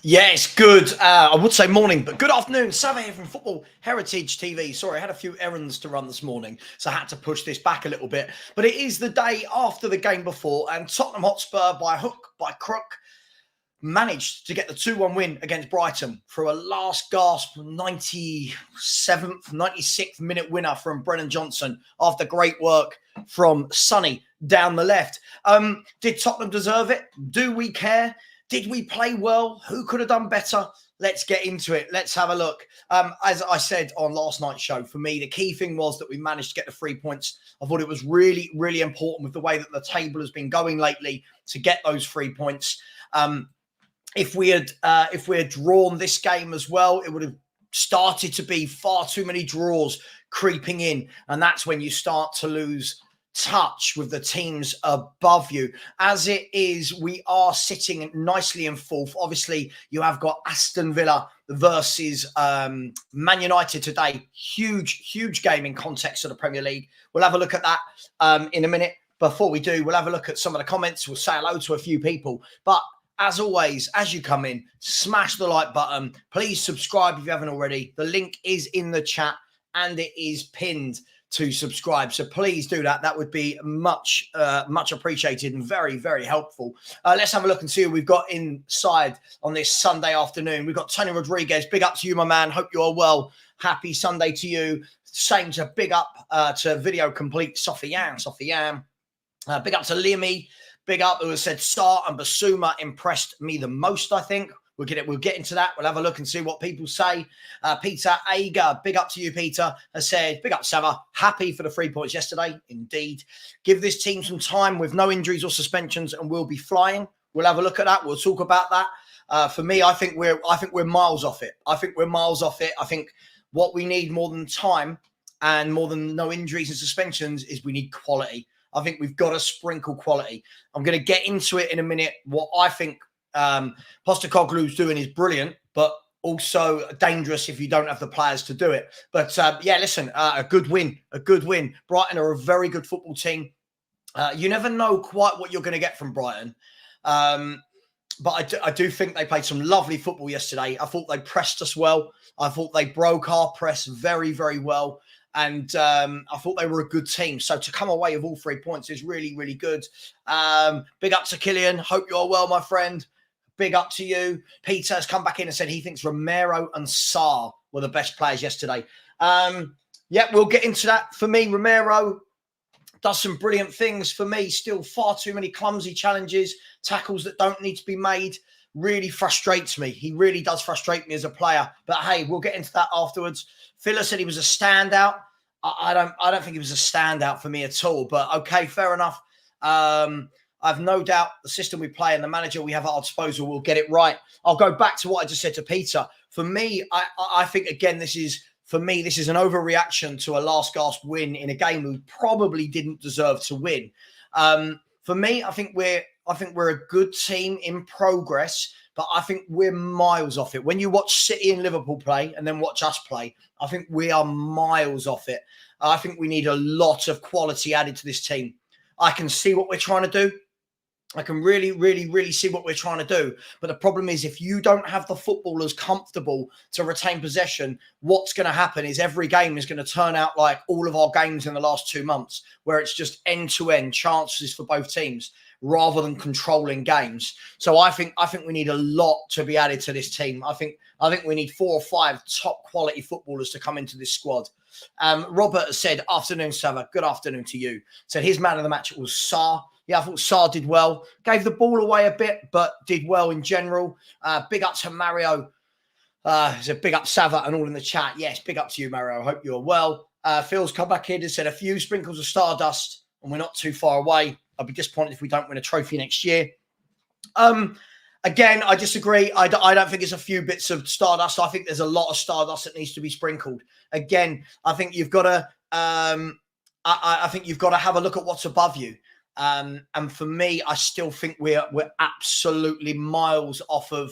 Yes, good. I would say morning, but good afternoon. Savva here from Football Heritage TV. Sorry, I had a few errands to run this morning, so I had to push this back a little bit. But it is the day after the game before, and Tottenham Hotspur, by hook, by crook, managed to get the 2-1 win against Brighton through a last gasp 97th, 96th minute winner from Brennan Johnson after great work from Sonny down the left. Did Tottenham deserve it? Do we care? Did we play well? Who could have done better? Let's get into it. Let's have a look. As I said on last night's show, for me, the key thing was that we managed to get the 3 points. I thought it was really, really important with the way that the table has been going lately to get those 3 points. If we had drawn this game as well, it would have started to be far too many draws creeping in, and that's when you start to lose touch with the teams above you. As it is, we are sitting nicely in fourth. Obviously, you have got Aston Villa versus Man United today. Huge game in context of the Premier League. We'll have a look at that in a minute. Before we do, we'll have a look at some of the comments. We'll say hello to a few people. But as always, as you come in, smash the like button. Please subscribe if you haven't already. The link is in the chat and it is pinned to subscribe. So please do that. That would be much appreciated and very, very helpful. Let's have a look and see who we've got inside on this Sunday afternoon. We've got Tony Rodriguez. Big up to you, my man. Hope you're well. Happy Sunday to you. Same to big up to Video Complete, Sofian. Big up to Liamy. Big up who has said Sarr and Basuma impressed me the most, I think. We'll get into that. We'll have a look and see what people say. Peter Ager, big up to you, Peter, has said, big up, Savva. Happy for the 3 points yesterday. Indeed. Give this team some time with no injuries or suspensions and we'll be flying. We'll have a look at that. We'll talk about that. For me, I think we're miles off it. I think what we need more than time and more than no injuries and suspensions is we need quality. I think we've got to sprinkle quality. I'm going to get into it in a minute. What I think Postecoglou's doing is brilliant, but also dangerous if you don't have the players to do it. But yeah, listen, a good win. Brighton are a very good football team. You never know quite what you're going to get from Brighton. But I do think they played some lovely football yesterday. I thought they pressed us well. I thought they broke our press very, very well. And I thought they were a good team. So to come away with all 3 points is really, really good. Big up to Killian. Hope you're well, my friend. Big up to you. Peter has come back in and said he thinks Romero and Sarr were the best players yesterday. Yeah, we'll get into that. For me, Romero does some brilliant things. For me, still far too many clumsy challenges, tackles that don't need to be made. Really frustrates me. He really does frustrate me as a player. But hey, we'll get into that afterwards. Phila said he was a standout. I don't think he was a standout for me at all. But okay, fair enough. I've no doubt the system we play and the manager we have at our disposal will get it right. I'll go back to what I just said to Peter. For me, I think, again, this is an overreaction to a last gasp win in a game we probably didn't deserve to win. For me, I think we're a good team in progress, but I think we're miles off it. When you watch City and Liverpool play and then watch us play, I think we are miles off it. I think we need a lot of quality added to this team. I can see what we're trying to do. I can really, really, really see what we're trying to do. But the problem is if you don't have the footballers comfortable to retain possession, what's going to happen is every game is going to turn out like all of our games in the last 2 months, where it's just end-to-end chances for both teams rather than controlling games. So I think we need a lot to be added to this team. I think we need 4 or 5 top quality footballers to come into this squad. Robert said, afternoon, Savva. Good afternoon to you. Said his man of the match was Sarr. Yeah, I thought Sarr did well. Gave the ball away a bit, but did well in general. Big up to Mario. So big up Savva and all in the chat. Yes, big up to you, Mario. I hope you're well. Phil's come back in and said a few sprinkles of stardust and we're not too far away. I'll be disappointed if we don't win a trophy next year. Again, I disagree. I don't think it's a few bits of stardust. I think there's a lot of stardust that needs to be sprinkled. Again, I think you've got to. I think you've got to have a look at what's above you. And for me, I still think we're absolutely miles off of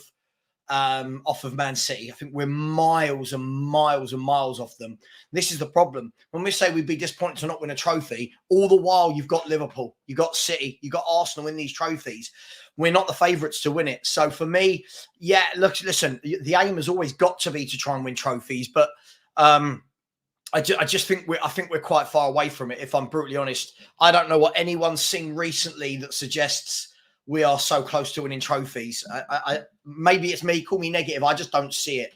off of Man City. I think we're miles and miles and miles off them. This is the problem. When we say we'd be disappointed to not win a trophy, all the while you've got Liverpool, you've got City, you've got Arsenal in these trophies. We're not the favourites to win it. So for me, yeah, look, listen, the aim has always got to be to try and win trophies, but I just think we're quite far away from it. If I'm brutally honest, I don't know what anyone's seen recently that suggests we are so close to winning trophies. Maybe it's me, call me negative. I just don't see it.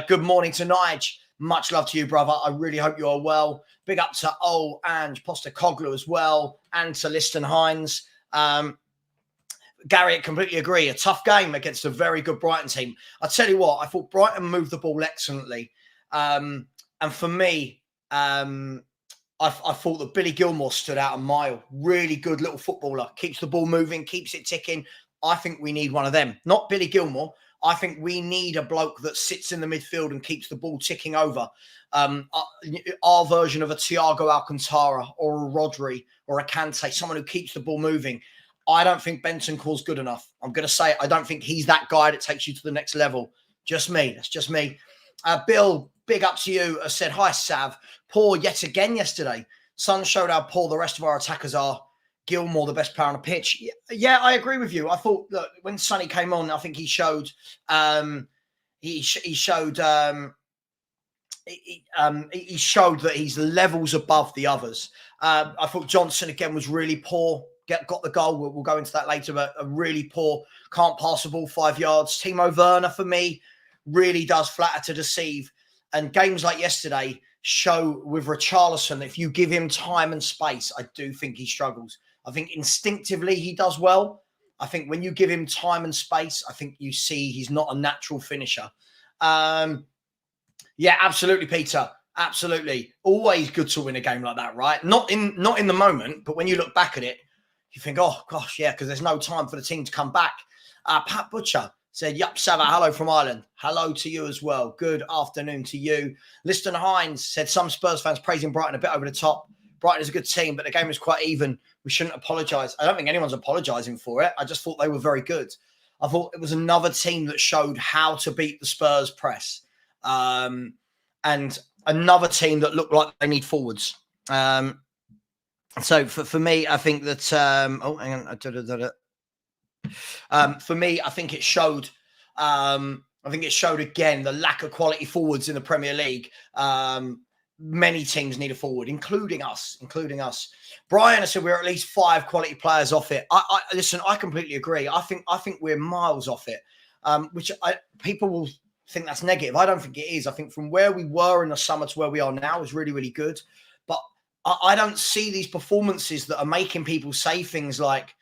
Good morning to Nige. Much love to you, brother. I really hope you are well. Big up to Angepostecoglou as well, and to Liston Hines. Gary, I completely agree. A tough game against a very good Brighton team. I tell you what, I thought Brighton moved the ball excellently. And for me, I thought that Billy Gilmour stood out a mile. Really good little footballer. Keeps the ball moving, keeps it ticking. I think we need one of them. Not Billy Gilmour. I think we need a bloke that sits in the midfield and keeps the ball ticking over. Our version of a Thiago Alcantara or a Rodri or a Kante, someone who keeps the ball moving. I don't think Bentancur's good enough. I'm going to say it. I don't think he's that guy that takes you to the next level. Just me. That's just me. Bill, big up to you. Said, hi, Sav. Poor yet again yesterday. Son showed how poor the rest of our attackers are. Gilmour, the best player on the pitch. Yeah, I agree with you. I thought that when Sonny came on, I think he showed he showed that he's levels above the others. I thought Johnson again was really poor. Got the goal. We'll go into that later, but a really poor, can't pass the ball 5 yards. Timo Werner, for me, really does flatter to deceive. And games like yesterday show with Richarlison, if you give him time and space, I do think he struggles. I think instinctively he does well. I think when you give him time and space, I think you see he's not a natural finisher. Yeah, absolutely, Peter. Absolutely. Always good to win a game like that, right? Not in the moment, but when you look back at it, you think, oh, gosh, yeah, because there's no time for the team to come back. Pat Butcher said, yup, Savva, hello from Ireland. Hello to you as well. Good afternoon to you. Liston Hines said, some Spurs fans praising Brighton a bit over the top. Brighton is a good team, but the game was quite even. We shouldn't apologise. I don't think anyone's apologising for it. I just thought they were very good. I thought it was another team that showed how to beat the Spurs press. And another team that looked like they need forwards. So for me, I think that for me, I think it showed. I think it showed again the lack of quality forwards in the Premier League. Many teams need a forward, including us. Brian, I said we're at least 5 quality players off it. Listen, I completely agree. I think we're miles off it. People will think that's negative. I don't think it is. I think from where we were in the summer to where we are now is really, really good. But I don't see these performances that are making people say things like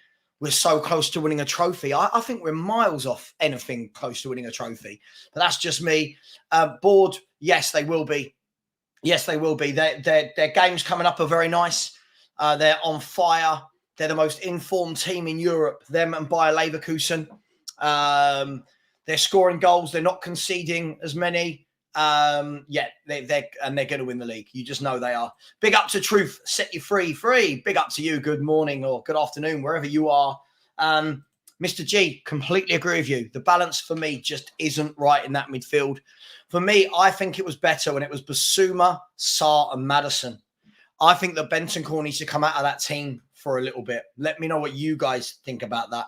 we're so close to winning a trophy. I think we're miles off anything close to winning a trophy. But that's just me. Bored, yes, they will be. Yes, they will be. Their games coming up are very nice. They're on fire. They're the most informed team in Europe, them and Bayer Leverkusen. They're scoring goals. They're not conceding as many. They're going to win the league. You just know they are. Big up to Truth, set you free. Big up to you. Good morning or good afternoon, wherever you are. Mr. G, completely agree with you. The balance for me just isn't right in that midfield. For me, I think it was better when it was Basuma, Sarr and Maddison. I think that Bentancur needs to come out of that team for a little bit. Let me know what you guys think about that.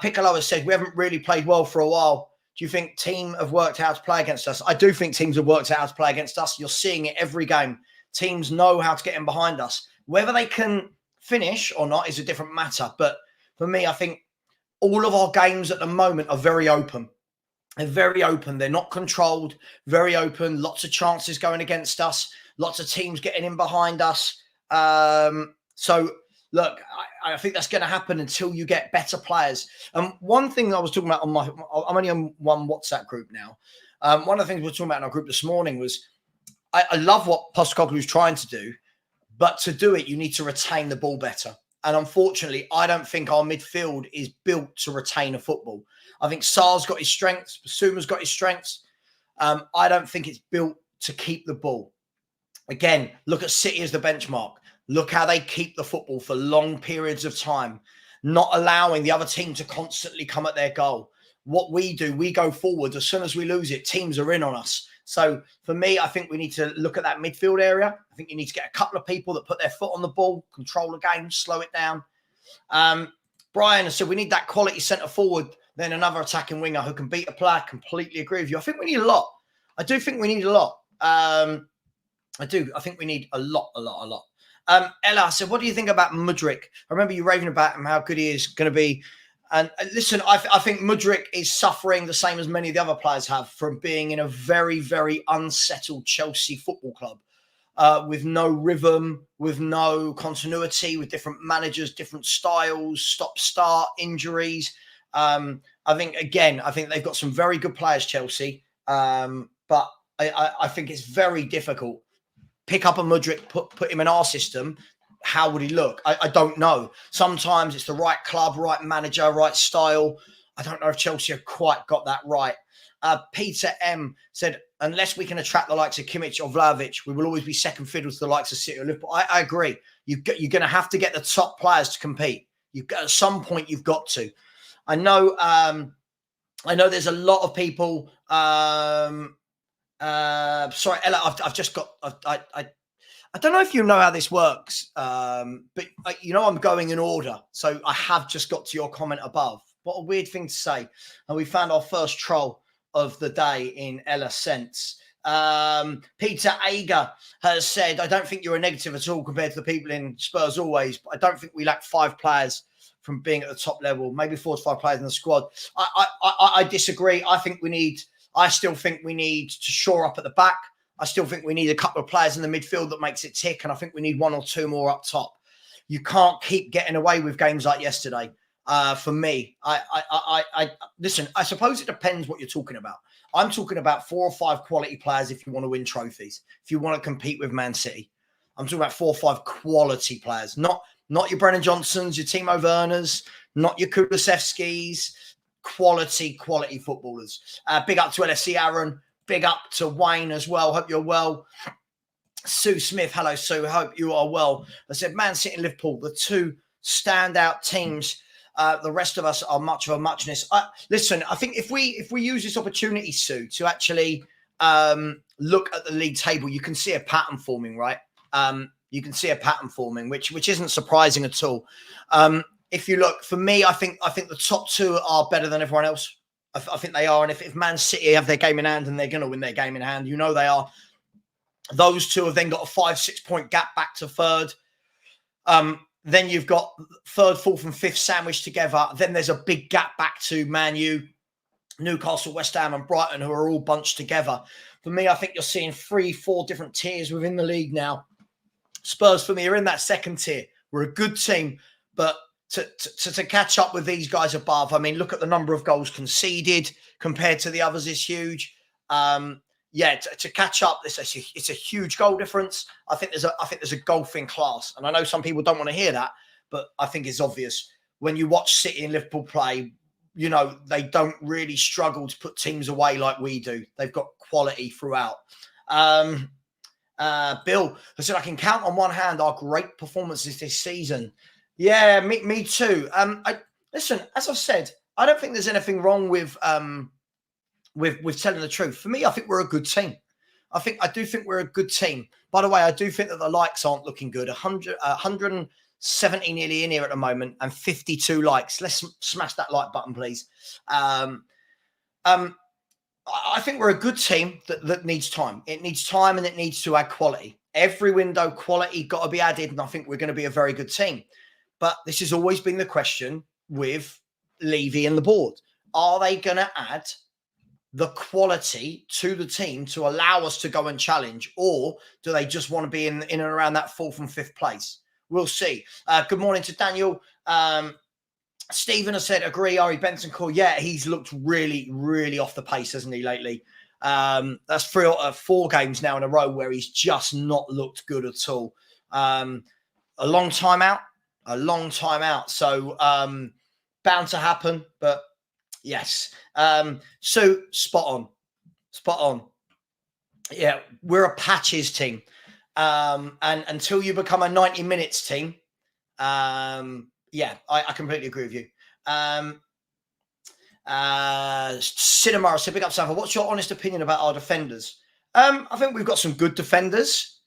Piccolo has said, we haven't really played well for a while. Do you think team have worked out to play against us? I do think teams have worked out how to play against us. You're seeing it every game. Teams know how to get in behind us. Whether they can finish or not is a different matter. But for me, I think all of our games at the moment are very open. They're very open. They're not controlled. Very open. Lots of chances going against us. Lots of teams getting in behind us. So, look, I think that's going to happen until you get better players. One thing I was talking about I'm only on one WhatsApp group now. One of the things we were talking about in our group this morning was I love what Postecoglou is trying to do, but to do it, you need to retain the ball better. And unfortunately, I don't think our midfield is built to retain a football. I think Sarr's got his strengths. Basuma's got his strengths. I don't think it's built to keep the ball. Again, look at City as the benchmark. Look how they keep the football for long periods of time, not allowing the other team to constantly come at their goal. what we do, we go forward. As soon as we lose it, teams are in on us. So for me, I think we need to look at that midfield area. I think you need to get a couple of people that put their foot on the ball, control the game, slow it down. Brian said we need that quality centre forward, then another attacking winger who can beat a player. Completely agree with you. I think we need a lot. I do think we need a lot. I think we need a lot. Ella said, what do you think about Mudryk? I remember you raving about him, how good he is going to be. And listen, I think Mudryk is suffering the same as many of the other players have from being in a very, very unsettled Chelsea football club with no rhythm, with no continuity, with different managers, different styles, stop-start, injuries. I think they've got some very good players, Chelsea, but I think it's very difficult. Pick up a Mudryk, put him in our system. How would he look? I don't know. Sometimes it's the right club, right manager, right style. I don't know if Chelsea have quite got that right. Peter M said, unless we can attract the likes of Kimmich or Vlahovic, we will always be second fiddle to the likes of City or Liverpool. I agree. You're going to have to get the top players to compete. At some point, you've got to. I know there's a lot of people. Sorry, Ella, I've just got. I don't know if you know how this works, but I'm going in order. So I have just got to your comment above. What a weird thing to say. And we found our first troll of the day in Ella Sense. Peter Ager has said, I don't think you're a negative at all compared to the people in Spurs always, but I don't think we lack 5 players from being at the top level, maybe 4 to 5 players in the squad. I disagree. I still think we need to shore up at the back. I still think we need a couple of players in the midfield that makes it tick, and I think we need 1 or 2 more up top. You can't keep getting away with games like yesterday. For me, listen, I suppose it depends what you're talking about. I'm talking about 4 or 5 quality players if you want to win trophies, if you want to compete with Man City. I'm talking about 4 or 5 quality players, not your Brennan Johnsons, your Timo Werners, not your Kulusevskis, quality footballers. Big up to LFC Aaron. Big up to Wayne as well. Hope you're well. Sue Smith. Hello, Sue. Hope you are well. I said Man City and Liverpool, the 2 standout teams. The rest of us are much of a muchness. Listen, I think if we use this opportunity, Sue, to actually look at the league table, you can see a pattern forming, right? You can see a pattern forming, which isn't surprising at all. If you look, for me, I think the top 2 are better than everyone else. I think they are. And if Man City have their game in hand and they're going to win their game in hand, they are. Those 2 have then got a 5-6 point gap back to 3rd. Then you've got 3rd, 4th and 5th sandwiched together. Then there's a big gap back to Man U, Newcastle, West Ham and Brighton, who are all bunched together. For me, I think you're seeing 3, 4 different tiers within the league now. Spurs, for me, are in that 2nd tier. We're a good team, but to catch up with these guys above, I mean, look at the number of goals conceded compared to the others is huge. To catch up, it's a huge goal difference. I think there's a golfing class, and I know some people don't want to hear that, but I think it's obvious when you watch City and Liverpool play. They don't really struggle to put teams away like we do. They've got quality throughout. Bill, I said I can count on one hand our great performances this season. Yeah, me too. Listen, as I've said, I don't think there's anything wrong with telling the truth. For me, I think we're a good team. I do think we're a good team. By the way, I do think that the likes aren't looking good. 170 nearly in here at the moment and 52 likes. Let's smash that like button, please. I think we're a good team that needs time. It needs time and it needs to add quality. Every window, quality got to be added, and I think we're going to be a very good team. But this has always been the question with Levy and the board. Are they going to add the quality to the team to allow us to go and challenge, or do they just want to be in and around that 4th and 5th place? We'll see. Good morning to Daniel. Stephen has said, agree, Ari Benson call. Yeah, he's looked really, really off the pace, hasn't he, lately? That's 3 or 4 games now in a row where he's just not looked good at all. A long time out. So bound to happen, but yes. So spot on. Yeah, we're a patches team. And until you become a 90 minutes team, I completely agree with you. Cinema said, big up, Savva. What's your honest opinion about our defenders? I think we've got some good defenders.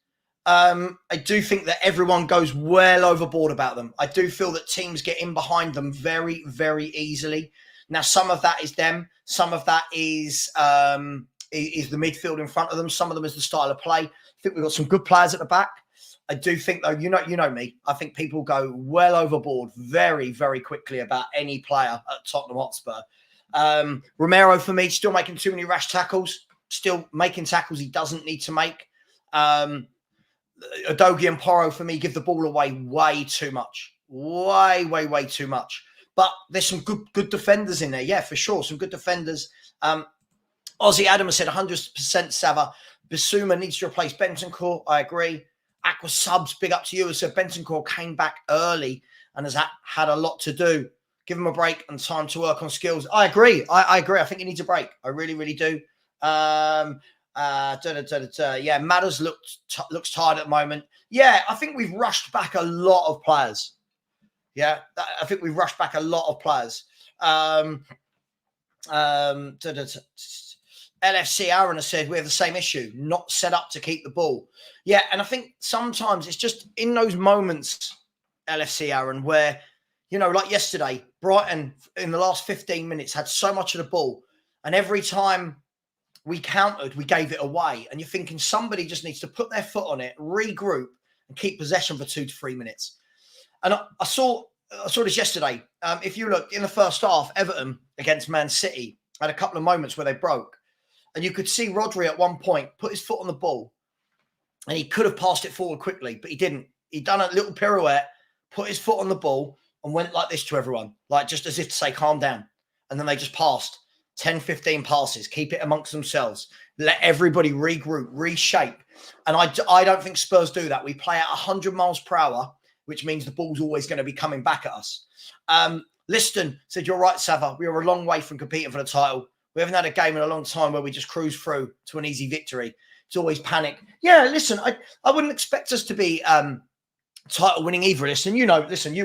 I do think that everyone goes well overboard about them. I do feel that teams get in behind them very, very easily. Now, some of that is them. Some of that is the midfield in front of them. Some of them is the style of play. I think we've got some good players at the back. I do think, though, you know me, I think people go well overboard very, very quickly about any player at Tottenham Hotspur. Romero, for me, still making too many rash tackles. Still making tackles he doesn't need to make. Udogie and Porro, for me, give the ball away way too much. Way, way, way too much. But there's some good defenders in there. Yeah, for sure. Some good defenders. Ozzy Adams said 100% Savva. Bissouma needs to replace Bentancur. I agree. Aqua Subs, big up to you. As said, Bentancur came back early and has had a lot to do. Give him a break and time to work on skills. I agree. I agree. I think he needs a break. I really, really do. Yeah, Matters looks tired at the moment. Yeah, I think we've rushed back a lot of players. Yeah, I think we've rushed back a lot of players. LFC Aaron has said we have the same issue, not set up to keep the ball. Yeah, and I think sometimes it's just in those moments, LFC Aaron, where, like yesterday, Brighton in the last 15 minutes had so much of the ball, and every time we countered, we gave it away. And you're thinking somebody just needs to put their foot on it, regroup, and keep possession for 2 to 3 minutes. And I saw this yesterday. If you look in the first half, Everton against Man City had a couple of moments where they broke. And you could see Rodri at one point put his foot on the ball and he could have passed it forward quickly, but he didn't. He'd done a little pirouette, put his foot on the ball and went like this to everyone, like just as if to say, calm down. And then they just passed 10, 15 passes, keep it amongst themselves, let everybody regroup, reshape. And I don't think Spurs do that. We play at 100 miles per hour, which means the ball's always going to be coming back at us. Liston said, you're right, Savva. We are a long way from competing for the title. We haven't had a game in a long time where we just cruise through to an easy victory. It's always panic. Yeah, listen, I wouldn't expect us to be title winning either, Liston. You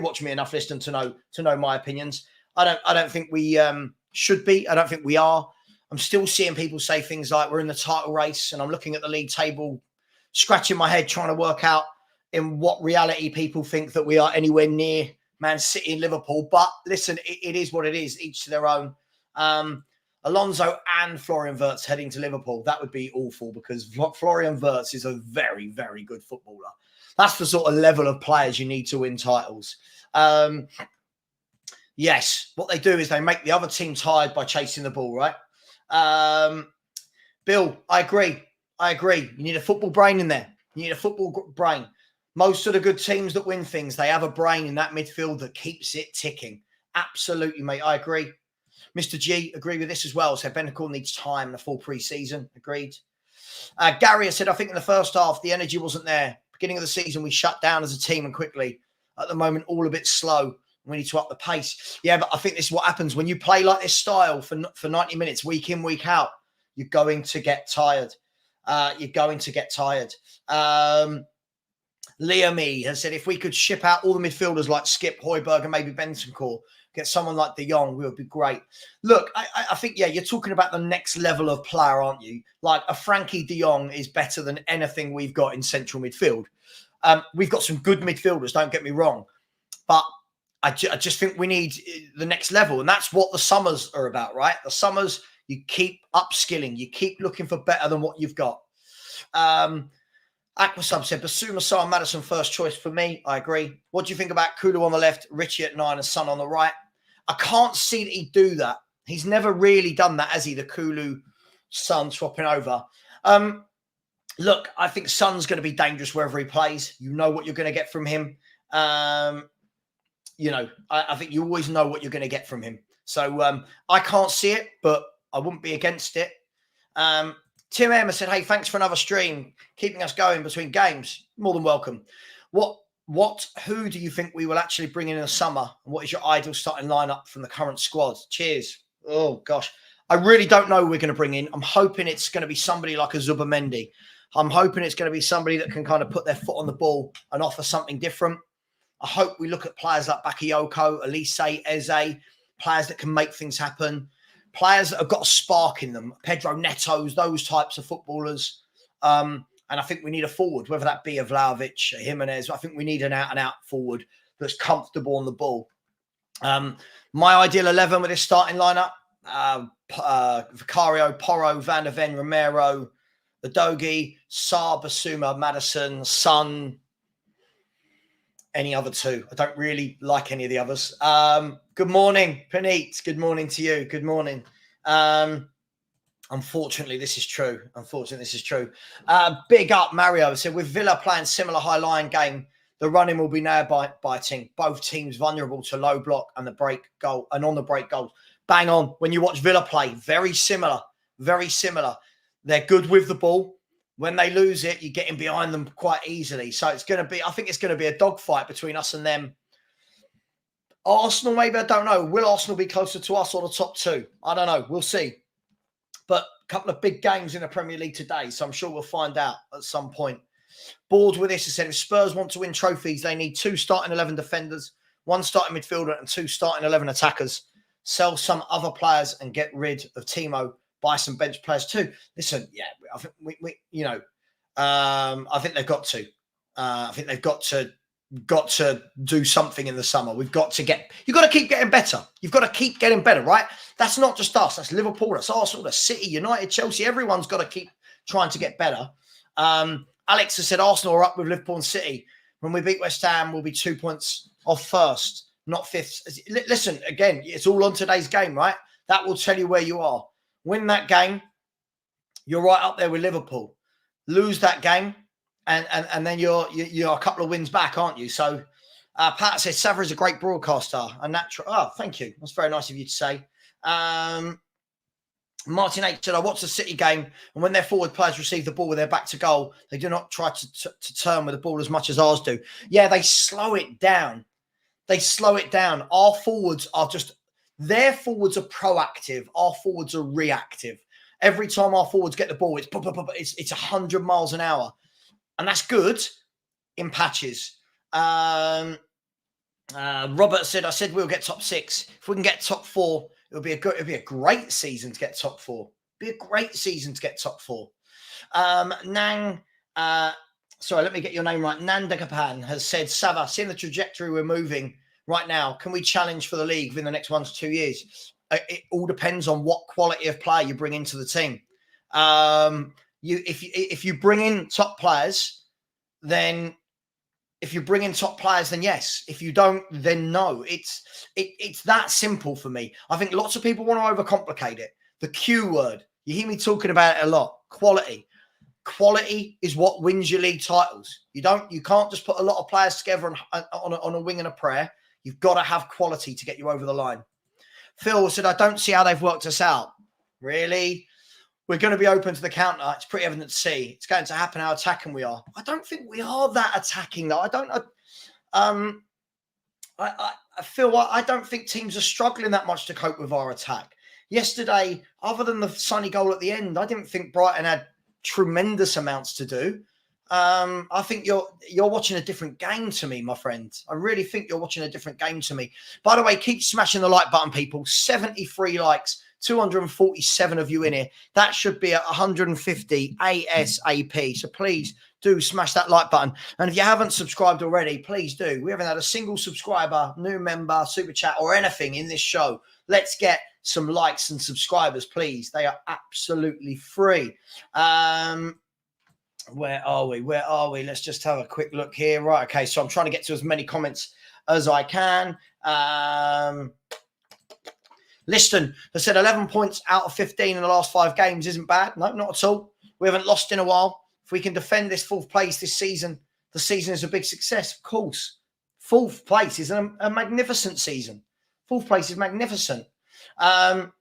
watch me enough, Liston, to know my opinions. I don't think we should be. I don't think we are. I'm still seeing people say things like we're in the title race, and I'm looking at the league table, scratching my head, trying to work out in what reality people think that we are anywhere near Man City and Liverpool. But listen, it is what it is, each to their own. Alonso and Florian Wirtz heading to Liverpool. That would be awful because Florian Wirtz is a very, very good footballer. That's the sort of level of players you need to win titles. Yes, what they do is they make the other team tired by chasing the ball, right? Bill, I agree. You need a football brain in there. You need a football brain. Most of the good teams that win things, they have a brain in that midfield that keeps it ticking. Absolutely, mate. I agree. Mr. G, agree with this as well. So Bentancur needs time in a full pre-season. Agreed. Gary has said, I think in the first half, the energy wasn't there. Beginning of the season, we shut down as a team and quickly. At the moment, all a bit slow. We need to up the pace. Yeah, but I think this is what happens. When you play like this style for 90 minutes, week in, week out, you're going to get tired. Liam E has said, if we could ship out all the midfielders like Skip, Højbjerg, and maybe Bentancur, get someone like De Jong, we would be great. Look, I think, yeah, you're talking about the next level of player, aren't you? Like a Frankie De Jong is better than anything we've got in central midfield. We've got some good midfielders, don't get me wrong. But I just think we need the next level. And that's what the summers are about, right? The summers, you keep upskilling. You keep looking for better than what you've got. Aquasub said, Basuma, Sarr, Maddison, first choice for me. I agree. What do you think about Kulu on the left, Richie at 9 and Son on the right? I can't see that he'd do that. He's never really done that, has he? The Kulu, Son swapping over. Look, I think Son's going to be dangerous wherever he plays. You know what you're going to get from him. I think you always know what you're going to get from him. So I can't see it, but I wouldn't be against it. Tim Emma said, hey, thanks for another stream, keeping us going between games. More than welcome. Who do you think we will actually bring in the summer? And what is your ideal starting lineup from the current squad? Cheers. Oh, gosh. I really don't know who we're going to bring in. I'm hoping it's going to be somebody like a Zubimendi. I'm hoping it's going to be somebody that can kind of put their foot on the ball and offer something different. I hope we look at players like Bakayoko, Elise, Eze, players that can make things happen. players that have got a spark in them, Pedro Netos, those types of footballers. And I think we need a forward, whether that be a Vlahovic, a Jimenez. I think we need an out-and-out forward that's comfortable on the ball. My ideal 11 with this starting lineup, Vicario, Porro, Van der Ven, Romero, Udogie, Sarr, Basuma, Maddison, Son, any other two. I don't really like any of the others. Good morning, Paneet. Good morning to you. Good morning. Unfortunately, this is true. Big up, Mario. So with Villa playing similar high-line game, the running will be nail-biting. Both teams vulnerable to low block and the break goal and on the break goals. Bang on. When you watch Villa play, very similar. Very similar. They're good with the ball. When they lose it, you're getting behind them quite easily. So it's going to be, I think it's going to be a dogfight between us and them. Arsenal, maybe, I don't know. Will Arsenal be closer to us or the top two? I don't know. We'll see. But a couple of big games in the Premier League today, so I'm sure we'll find out at some point. Bored with this, I said, if Spurs want to win trophies, they need 2 starting 11 defenders, 1 starting midfielder and 2 starting 11 attackers. Sell some other players and get rid of Timo. Buy some bench players too. Listen, yeah, I think I think they've got to. I think they've got to do something in the summer. You've got to keep getting better. You've got to keep getting better, right? That's not just us. That's Liverpool. That's Arsenal. That's City, United, Chelsea. Everyone's got to keep trying to get better. Alex has said Arsenal are up with Liverpool and City. When we beat West Ham, we'll be 2 points off first, not fifth. Listen, again, it's all on today's game, right? That will tell you where you are. Win that game, you're right up there with Liverpool. Lose that game, and then you're a couple of wins back, aren't you? So Pat says Savva is a great broadcaster. A natural. Oh, thank you. That's very nice of you to say. Martin H said, I watched the City game, and when their forward players receive the ball with their back to goal, they do not try to turn with the ball as much as ours do. Yeah, they slow it down. Our forwards are their forwards are proactive. Our forwards are reactive. Every time our forwards get the ball, it's 100 miles an hour. And that's good in patches. Robert said, I said we'll get top 6. If we can get top 4, it'll be a great season to get top 4. Nang, sorry, let me get your name right. Nandakapan has said, Savva, seeing the trajectory we're moving right now, can we challenge for the league within the next 1 to 2 years? It all depends on what quality of player you bring into the team. If you bring in top players, then yes. If you don't, then no. It's that simple for me. I think lots of people want to overcomplicate it. The Q word, you hear me talking about it a lot. Quality. Quality is what wins your league titles. You can't just put a lot of players together on a wing and a prayer. You've got to have quality to get you over the line. Phil said, I don't see how they've worked us out. Really? We're going to be open to the counter. It's pretty evident to see. It's going to happen how attacking we are. I don't think we are that attacking, though. I don't think teams are struggling that much to cope with our attack. Yesterday, other than the sunny goal at the end, I didn't think Brighton had tremendous amounts to do. I think you're watching a different game to me, my friend. I really think you're watching a different game to me. By the way, keep smashing the like button, people. 73 likes, 247 of you in here. That should be at 150 ASAP. So please do smash that like button. And if you haven't subscribed already, please do. We haven't had a single subscriber, new member, super chat, or anything in this show. Let's get some likes and subscribers, please. They are absolutely free. Where are we? Let's just have a quick look here. Right. Okay. So I'm trying to get to as many comments as I can. Liston has said 11 points out of 15 in the last 5 games isn't bad. No, not at all. We haven't lost in a while. If we can defend this 4th place this season, the season is a big success. Of course. 4th place is a magnificent season. 4th place is magnificent. Pat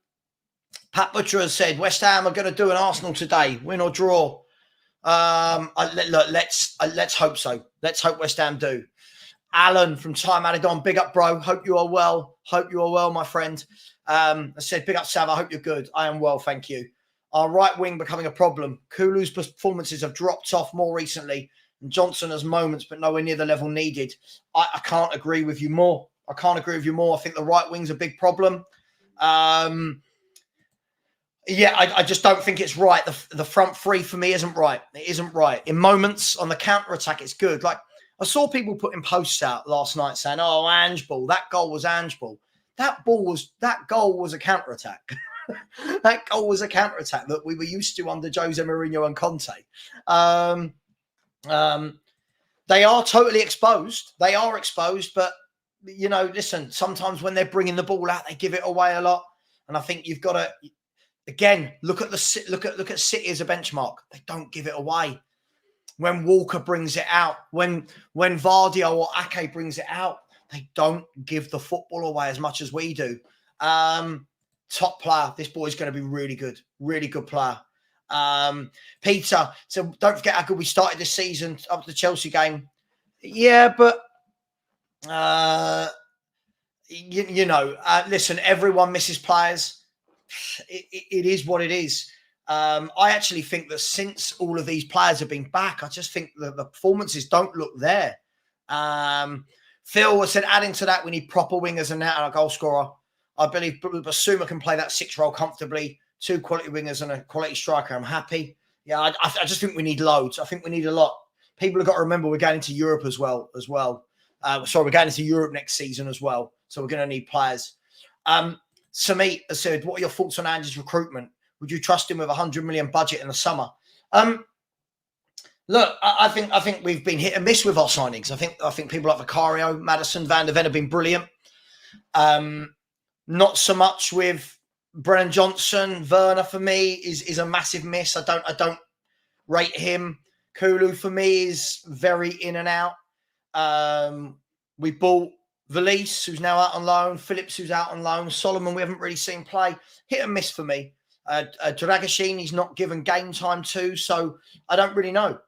Butcher has said West Ham are going to do an Arsenal today, win or draw. Let's hope so. Let's hope West Ham do. Alan from Time Added On, big up, bro. Hope you are well. My friend. I said, big up, Sav. I hope you're good. I am well, thank you. Our right wing becoming a problem. Kulu's performances have dropped off more recently, and Johnson has moments, but nowhere near the level needed. I can't agree with you more. I think the right wing's a big problem. Yeah, I just don't think it's right. The front three for me isn't right. It isn't right. In moments on the counter attack, it's good. Like I saw people putting posts out last night saying, "Oh, Ange ball. That goal was Ange ball. That goal was a counter attack. That goal was a counter attack that we were used to under Jose Mourinho and Conte." Um, um, they are totally exposed. They are exposed, but listen. Sometimes when they're bringing the ball out, they give it away a lot, and I think you've got to. Again, look at City as a benchmark. They don't give it away. When Walker brings it out, when Vardy or Ake brings it out, they don't give the football away as much as we do. Top player. This boy's going to be really good player. Peter, so don't forget how good we started this season up to the Chelsea game. Yeah, but listen, everyone misses players. It is what it is. I actually think that since all of these players have been back, I just think that the performances don't look there. Phil said, adding to that, we need proper wingers and a goal scorer. I believe Basuma can play that 6 role comfortably. 2 quality wingers and a quality striker. I'm happy. Yeah, I just think we need loads. I think we need a lot. People have got to remember we're going into Europe as well. We're going into Europe next season as well. So we're going to need players. Samit has said, what are your thoughts on Ange's recruitment? Would you trust him with 100 million budget in the summer? Look, I think we've been hit and miss with our signings. I think people like Vicario, Maddison, Van der Ven have been brilliant. Not so much with Brennan Johnson. Werner for me is a massive miss. I don't rate him. Coglou for me is very in and out. We bought Valise, who's now out on loan. Phillips, who's out on loan. Solomon, we haven't really seen play. Hit and miss for me. Dragashin, he's not given game time to, so I don't really know.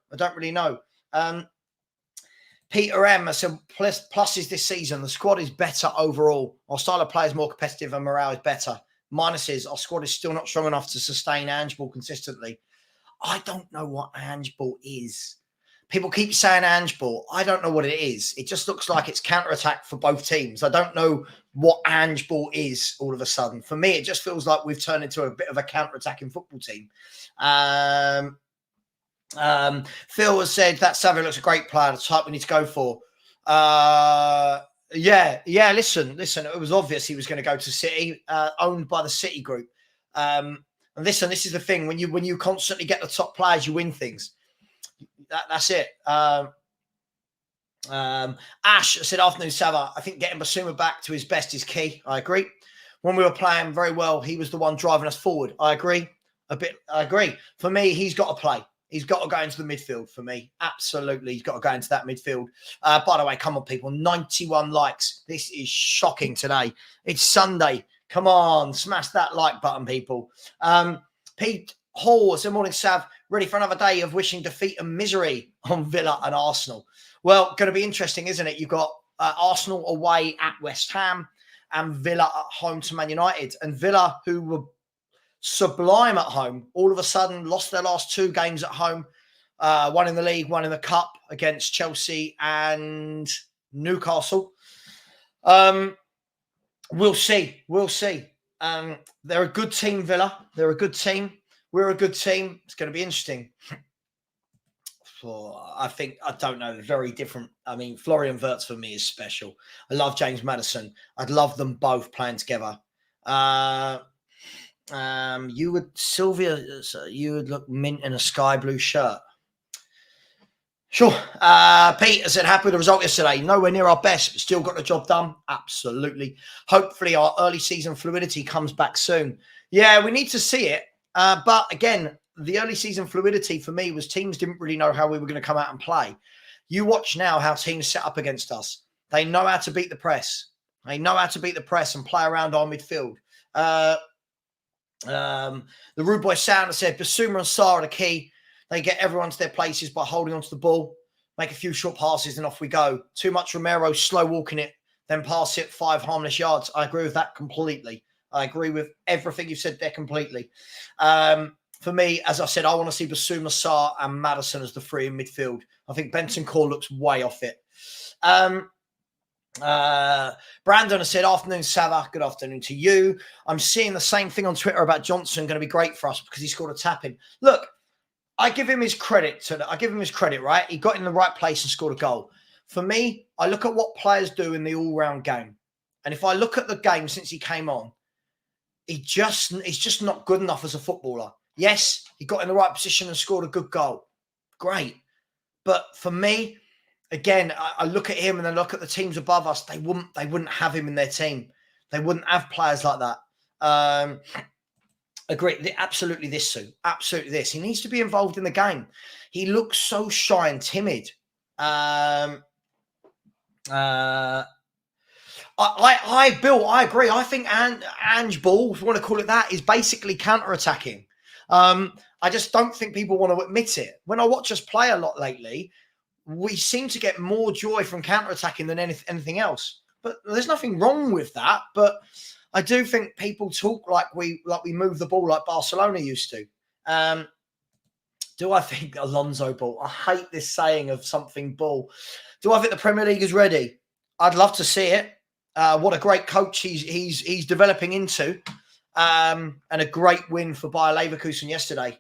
Peter M, I said, pluses this season. The squad is better overall. Our style of play is more competitive and morale is better. Minuses, our squad is still not strong enough to sustain Ange ball consistently. I don't know what Ange ball is. People keep saying Ange ball. I don't know what it is. It just looks like it's counter-attack for both teams. I don't know what Ange ball is all of a sudden. For me, it just feels like we've turned into a bit of a counter-attacking football team. Phil has said that Savva looks a great player, the type we need to go for. Listen, it was obvious he was going to go to City, owned by the City group. And listen, this is the thing. When you constantly get the top players, you win things. That's it. Ash said, afternoon, Savva. I think getting Basuma back to his best is key. I agree. When we were playing very well, he was the one driving us forward. I agree. I agree. For me, he's got to play. He's got to go into the midfield for me. Absolutely. He's got to go into that midfield. By the way, come on, people. 91 likes. This is shocking today. It's Sunday. Come on. Smash that like button, people. Pete Hall said, morning, Sav. Ready for another day of wishing defeat and misery on Villa and Arsenal. Well, going to be interesting, isn't it? You've got Arsenal away at West Ham and Villa at home to Man United. And Villa, who were sublime at home, all of a sudden lost their last 2 games at home. One in the league, one in the cup against Chelsea and Newcastle. We'll see. They're a good team, Villa. They're a good team. We're a good team. It's going to be interesting. I don't know, very different. I mean, Florian Wirtz for me is special. I love James Maddison. I'd love them both playing together. You would look mint in a sky blue shirt. Sure. Peter said, happy with the result yesterday. Nowhere near our best, but still got the job done. Absolutely. Hopefully our early season fluidity comes back soon. Yeah, we need to see it. But again, the early season fluidity for me was teams didn't really know how we were going to come out and play. You watch now how teams set up against us. They know how to beat the press. They know how to beat the press and play around our midfield. The Rude Boy Sounder said, Basuma and Sarr are the key. They get everyone to their places by holding onto the ball, make a few short passes, and off we go. Too much Romero slow walking it, then pass it 5 harmless yards. I agree with that completely. I agree with everything you said there completely. For me, as I said, I want to see Basuma, Sarr, and Maddison as the 3 in midfield. I think Benson Core looks way off it. Brandon has said, afternoon, Savva. Good afternoon to you. I'm seeing the same thing on Twitter about Johnson. Going to be great for us because he scored a tap-in. Look, I give him his credit. Right? He got in the right place and scored a goal. For me, I look at what players do in the all-round game. And if I look at the game since he came on, he's just not good enough as a footballer. Yes, he got in the right position and scored a good goal. Great. But for me, again, I look at him and then look at the teams above us. They wouldn't have him in their team. They wouldn't have players like that. Agree. Absolutely this, Sue. Absolutely this. He needs to be involved in the game. He looks so shy and timid. Bill, I agree. I think Ange Ball, if you want to call it that, is basically counter-attacking. I just don't think people want to admit it. When I watch us play a lot lately, we seem to get more joy from counter-attacking than anything else. But there's nothing wrong with that. But I do think people talk like we move the ball like Barcelona used to. Do I think Alonso Ball? I hate this saying of something Ball. Do I think the Premier League is ready? I'd love to see it. What a great coach he's developing into. And a great win for Bayer Leverkusen yesterday.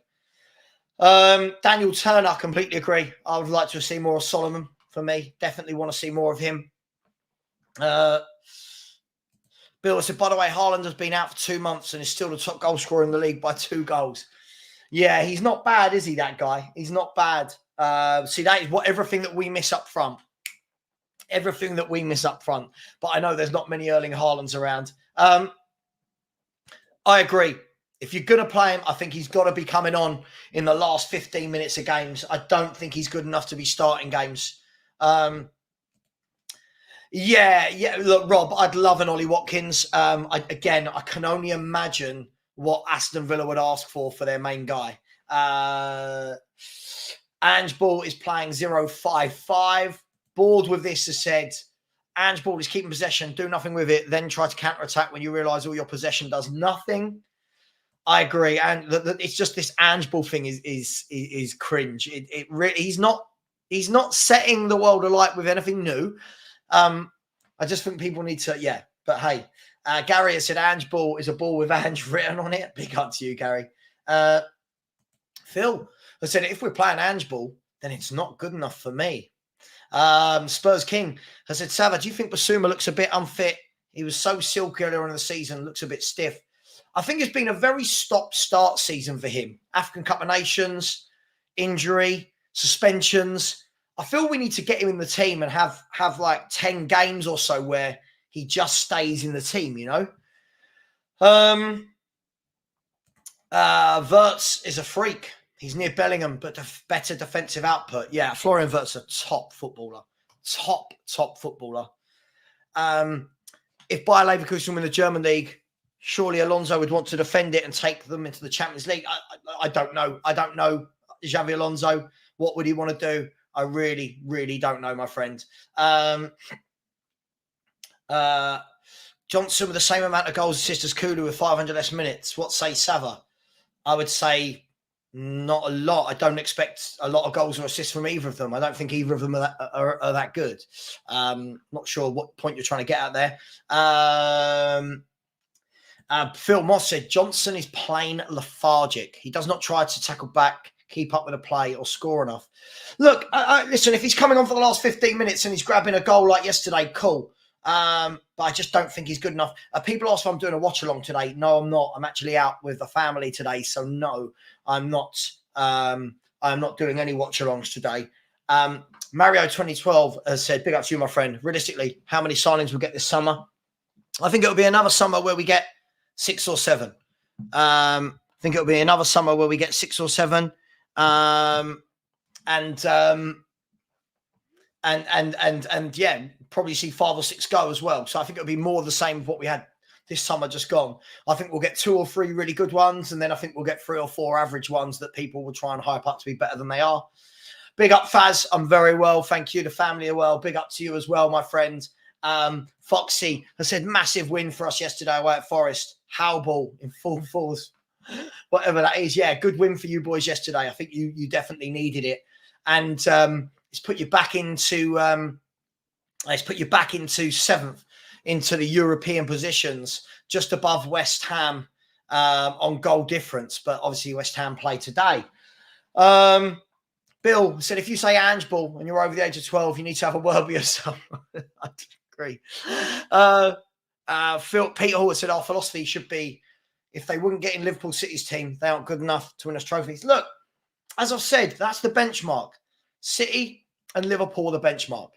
Daniel Turner, I completely agree. I would like to see more of Solomon for me. Definitely want to see more of him. Bill said, by the way, Haaland has been out for 2 months and is still the top goal scorer in the league by 2 goals. Yeah, he's not bad, is he, that guy? He's not bad. See, that is everything that we miss up front. Everything that we miss up front. But I know there's not many Erling Haalands around. I agree. If you're going to play him, I think he's got to be coming on in the last 15 minutes of games. I don't think he's good enough to be starting games. Yeah. Look, Rob, I'd love an Ollie Watkins. I can only imagine what Aston Villa would ask for their main guy. Ange Ball is playing 0-5-5. Bored with this has said, Ange Ball is keeping possession, do nothing with it, then try to counter-attack when you realise all your possession does nothing. I agree, and it's just this Ange Ball thing is cringe. It really, he's not setting the world alight with anything new. I just think people need to, yeah. But hey, Gary has said Ange Ball is a ball with Ange written on it. Big up to you, Gary. Phil has said if we're playing Ange Ball, then it's not good enough for me. Spurs King has said, Savva, do you think Basuma looks a bit unfit? He was so silky earlier in the season, looks a bit stiff. I think it's been a very stop-start season for him. African Cup of Nations, injury, suspensions. I feel we need to get him in the team and have like 10 games or so where he just stays in the team, you know? Wirtz is a freak. He's near Bellingham, but better defensive output. Yeah, Florian Wirtz is a top footballer. Top footballer. If Bayer Leverkusen win the German league, surely Alonso would want to defend it and take them into the Champions League. I don't know. I don't know Xavi Alonso. What would he want to do? I really, really don't know, my friend. Johnson with the same amount of goals assists as Kulu with 500 less minutes. What say Savva? I would say not a lot. I don't expect a lot of goals or assists from either of them. I don't think either of them are that good. Not sure what point you're trying to get at there. Phil Moss said, Johnson is plain lethargic. He does not try to tackle back, keep up with the play or score enough. Look, listen, if he's coming on for the last 15 minutes and he's grabbing a goal like yesterday, cool. But I just don't think he's good enough. People ask if I'm doing a watch-along today. No, I'm not. I'm actually out with the family today. So no, I'm not. I'm not doing any watch-alongs today. Mario 2012 has said, big up to you, my friend. Realistically, how many signings we'll get this summer? I think it'll be another summer where we get 6 or 7. I think it'll be another summer where we get 6 or 7. And yeah, probably see 5 or 6 go as well. So I think it'll be more of the same of what we had this summer just gone. I think we'll get 2 or 3 really good ones, and then I think we'll get 3 or 4 average ones that people will try and hype up to be better than they are. Big up, Faz. I'm very well. Thank you. The family are well. Big up to you as well, my friend. Foxy has said, massive win for us yesterday away at Forest. Howball in full force. Whatever that is. Yeah, good win for you boys yesterday. I think you definitely needed it. And it's put you back into Let's put you back into 7th, into the European positions, just above West Ham on goal difference. But obviously West Ham play today. Bill said, if you say Ange Ball and you're over the age of 12, you need to have a word with yourself. I agree. Peter Hall said, our philosophy should be, if they wouldn't get in Liverpool City's team, they aren't good enough to win us trophies. Look, as I've said, that's the benchmark. City and Liverpool are the benchmark.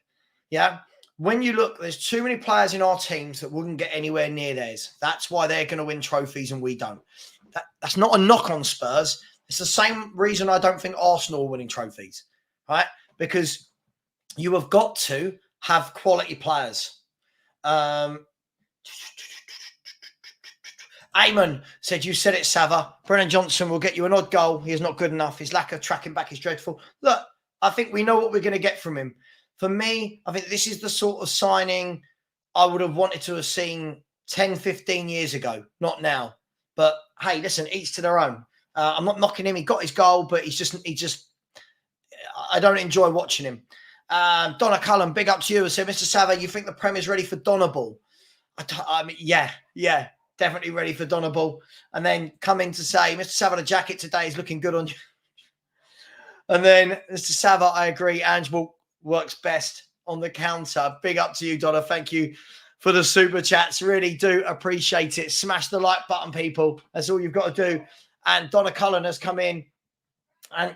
Yeah. When you look, there's too many players in our teams that wouldn't get anywhere near theirs. That's why they're going to win trophies and we don't. That's not a knock on Spurs. It's the same reason I don't think Arsenal are winning trophies, right? Because you have got to have quality players. Eamon said, you said it, Savva. Brennan Johnson will get you an odd goal. He is not good enough. His lack of tracking back is dreadful. Look, I think we know what we're going to get from him. For me, I think this is the sort of signing I would have wanted to have seen 10, 15 years ago. Not now. But, hey, listen, each to their own. I'm not knocking him. He got his goal, but I don't enjoy watching him. Donna Cullen, big up to you. I said, Mr. Savva, you think the Prem is ready for Donnerball? I mean, yeah, definitely ready for Donnerball. And then come in to say, Mr. Savva, the jacket today is looking good on you. And then, Mr. Savva, I agree. Ange works best on the counter. Big up to you, Donna. Thank you for the super chats. Really do appreciate it. Smash the like button, people. That's all you've got to do. And Donna Cullen has come in and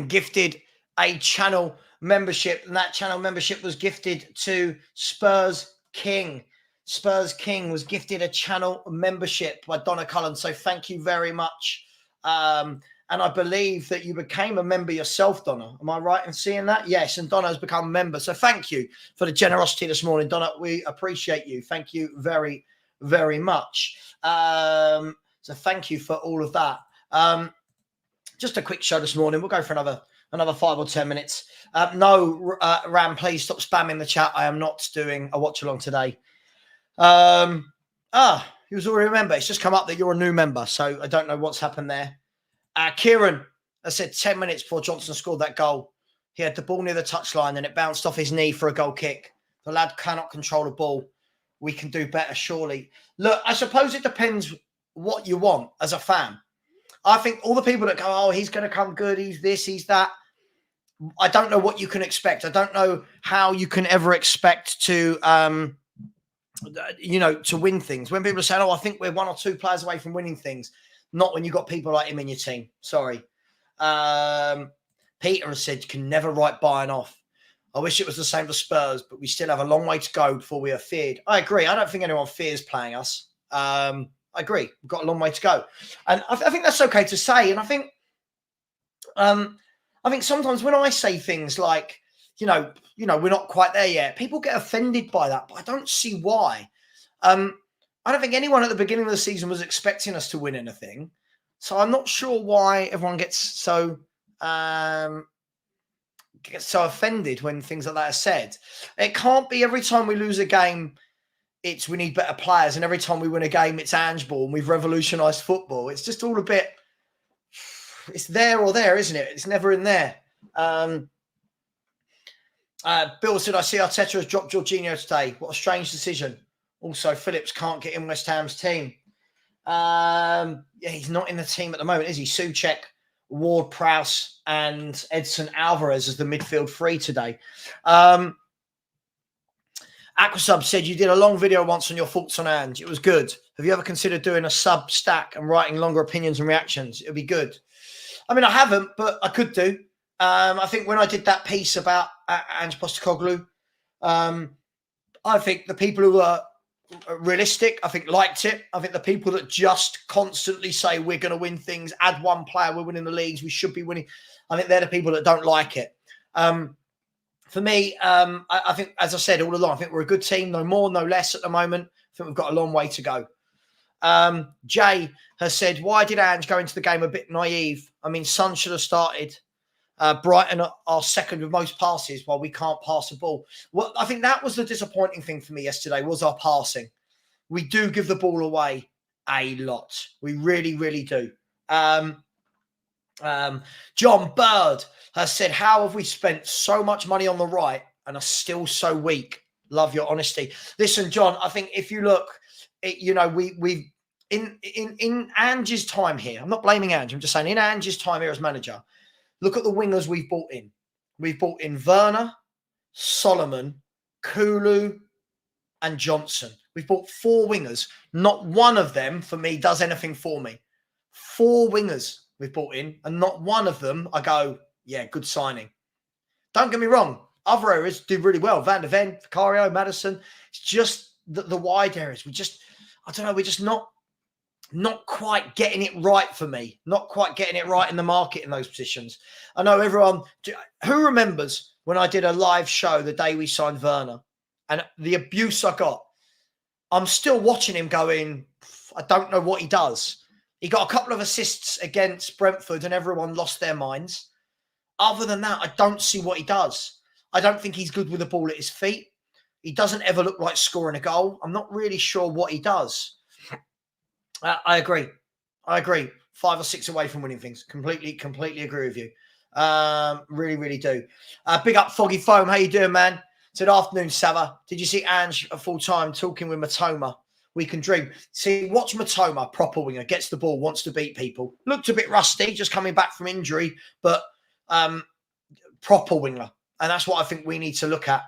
gifted a channel membership. And that channel membership was gifted to Spurs King. Spurs King was gifted a channel membership by Donna Cullen. So thank you very much. And I believe that you became a member yourself, Donna. Am I right in seeing that? Yes, and Donna has become a member. So thank you for the generosity this morning, Donna. We appreciate you. Thank you very, very much. So thank you for all of that. Just a quick show this morning. We'll go for another 5 or 10 minutes. Ram, please stop spamming the chat. I am not doing a watch along today. You was already a member. It's just come up that you're a new member. So I don't know what's happened there. Kieran, I said 10 minutes before Johnson scored that goal. He had the ball near the touchline and it bounced off his knee for a goal kick. The lad cannot control the ball. We can do better, surely. Look, I suppose it depends what you want as a fan. I think all the people that go, oh, he's going to come good, he's this, he's that. I don't know what you can expect. I don't know how you can ever expect to, to win things. When people are saying, oh, I think we're 1 or 2 players away from winning things. Not when you've got people like him in your team. Sorry. Peter has said you can never write Bayern off. I wish it was the same for Spurs, but we still have a long way to go before we are feared. I agree. I don't think anyone fears playing us. I agree. We've got a long way to go. And I think that's okay to say. And I think sometimes when I say things like, we're not quite there yet, people get offended by that, but I don't see why. I don't think anyone at the beginning of the season was expecting us to win anything. So I'm not sure why everyone gets so offended when things like that are said. It can't be every time we lose a game, it's we need better players. And every time we win a game, it's Ange Ball and we've revolutionised football. It's just all a bit, it's there or there, isn't it? It's never in there. Bill said, I see Arteta has dropped Jorginho today. What a strange decision. Also, Phillips can't get in West Ham's team. He's not in the team at the moment, is he? Souček, Ward-Prowse and Edson Alvarez as the midfield 3 today. Aquasub said, you did a long video once on your thoughts on Ange. It was good. Have you ever considered doing a sub stack and writing longer opinions and reactions? It would be good. I mean, I haven't, but I could do. I think when I did that piece about Angepostecoglou, I think the people who are realistic, I think liked it. I think the people that just constantly say we're going to win things, add one player, we're winning the leagues, we should be winning, I think they're the people that don't like it. For me, I think, as I said all along, I think we're a good team, no more, no less at the moment. I think we've got a long way to go. Jay has said, why did Ange go into the game a bit naive? I mean, Son should have started. Brighton are second with most passes while we can't pass the ball. Well, I think that was the disappointing thing for me yesterday was our passing. We do give the ball away a lot. We really, really do. John Bird has said, how have we spent so much money on the right and are still so weak. Love your honesty. Listen, John, I think if you look, we've in Ange's time here, I'm not blaming Ange, I'm just saying in Ange's time here as manager, look at the wingers we've brought in. We've brought in Werner, Solomon, Kulu, and Johnson. We've bought 4 wingers. Not one of them, for me, does anything for me. 4 wingers we've brought in, and not one of them I go, yeah, good signing. Don't get me wrong. Other areas do really well. Van der Ven, Vicario, Madison. It's just the wide areas. We're just not quite getting it right for me. Not quite getting it right in the market in those positions. I know everyone, who remembers when I did a live show the day we signed Werner and the abuse I got? I'm still watching him going, I don't know what he does. He got a couple of assists against Brentford and everyone lost their minds. Other than that, I don't see what he does. I don't think he's good with the ball at his feet. He doesn't ever look like scoring a goal. I'm not really sure what he does. I agree. 5 or 6 away from winning things. Completely agree with you. Really, really do. Big up Foggy Foam. How you doing, man? Said afternoon, Savva. Did you see Ange at full time talking with Matoma? We can dream. See, watch Matoma, proper winger, gets the ball, wants to beat people. Looked a bit rusty, just coming back from injury, but proper winger. And that's what I think we need to look at.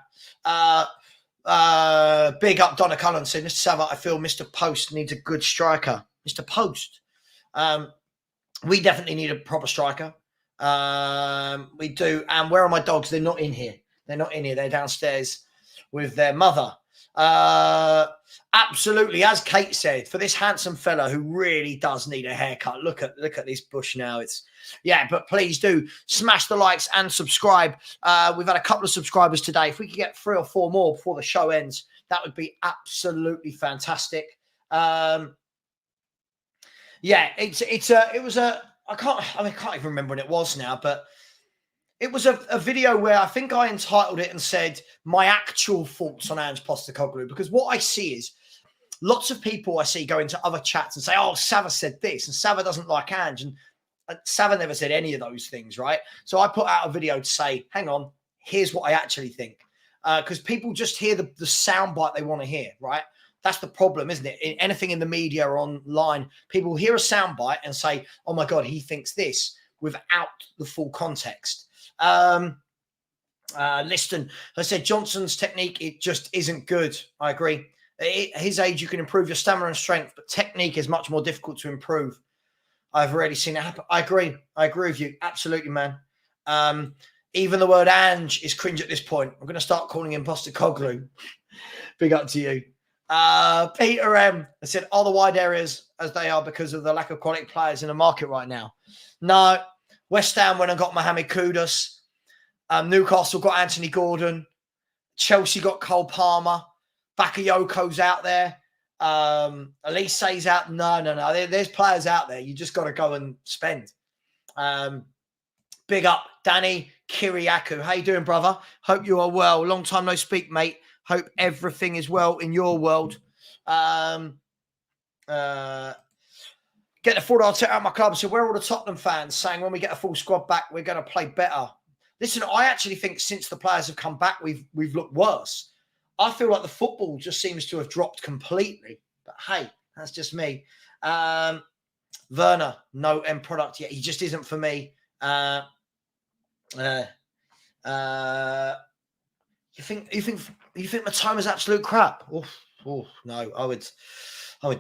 Big up Donna Cullen said, Mr. Savva, I feel Mr. Post needs a good striker. Mr. Post. We definitely need a proper striker. We do. And where are my dogs? They're not in here. They're downstairs with their mother. Absolutely. As Kate said, for this handsome fella who really does need a haircut, look at this bush now. But please do smash the likes and subscribe. We've had a couple of subscribers today. If we could get 3 or 4 more before the show ends, that would be absolutely fantastic. I can't even remember when it was now, but it was a video where I think I entitled it and said my actual thoughts on Angepostecoglou, because what I see is lots of people I see go into other chats and say, oh, Savva said this and Savva doesn't like Ange, and Savva never said any of those things, right? So I put out a video to say, hang on, here's what I actually think. Because people just hear the soundbite they want to hear, right? That's the problem, isn't it? Anything in the media or online, people hear a soundbite and say, oh my God, he thinks this, without the full context. Liston, I said Johnson's technique, it just isn't good. I agree. At his age, you can improve your stamina and strength, but technique is much more difficult to improve. I've already seen it happen. I agree with you. Absolutely, man. Even the word Ange is cringe at this point. I'm going to start calling him Postecoglou. Big up to you. Peter M. I said, are the wide areas as they are because of the lack of quality players in the market right now? No. West Ham went and got Mohamed Kudus. Newcastle got Anthony Gordon. Chelsea got Cole Palmer. Bakayoko's out there. Elise's out. No. There's players out there. You just got to go and spend. Big up, Danny Kiriakou. How you doing, brother? Hope you are well. Long time no speak, mate. Hope everything is well in your world. Get the full Arteta out of my club. So where are all the Tottenham fans saying when we get a full squad back, we're going to play better? Listen, I actually think since the players have come back, we've looked worse. I feel like the football just seems to have dropped completely. But hey, that's just me. Werner, no end product yet. He just isn't for me. You think Matoma's absolute crap? Oh no, I would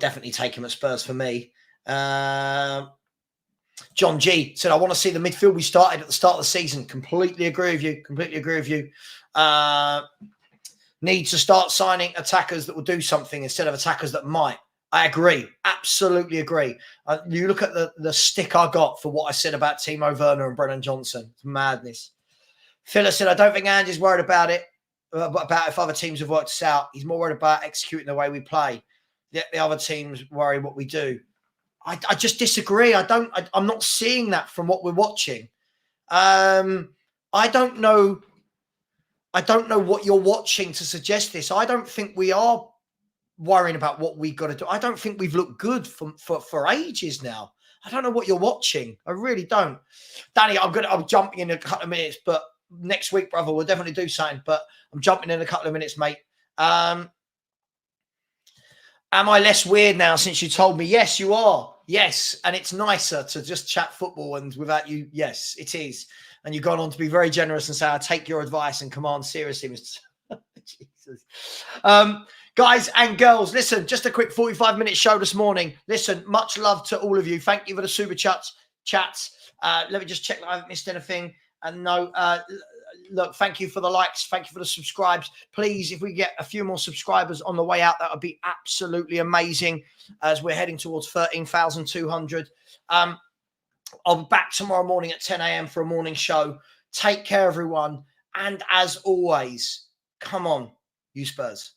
definitely take him at Spurs for me. John G said, I want to see the midfield we started at the start of the season. Completely agree with you. Need to start signing attackers that will do something instead of attackers that might. I agree. Absolutely agree. You look at the stick I got for what I said about Timo Werner and Brennan Johnson. It's madness. Phyllis said, I don't think Ange is worried about it, about if other teams have worked us out. He's more worried about executing the way we play. The other teams worry what we do. I just disagree. I'm not seeing that from what we're watching. I don't know what you're watching to suggest this. I don't think we are worrying about what we got to do. I don't think we've looked good for ages now. I don't know what you're watching. I really don't. Danny, I'm jumping in a couple of minutes, but next week, brother, we'll definitely do something. But I'm jumping in a couple of minutes, mate. Am I less weird now since you told me? Yes, you are. Yes, and it's nicer to just chat football and without you. Yes, it is. And you've gone on to be very generous and say, I take your advice and command seriously, Mr. Jesus. Guys and girls, listen, just a quick 45-minute show this morning. Listen, much love to all of you. Thank you for the super chats. Let me just check that I haven't missed anything. And no, look, thank you for the likes. Thank you for the subscribes. Please, if we get a few more subscribers on the way out, that would be absolutely amazing as we're heading towards 13,200. I'll be back tomorrow morning at 10 a.m. for a morning show. Take care, everyone. And as always, come on, you Spurs.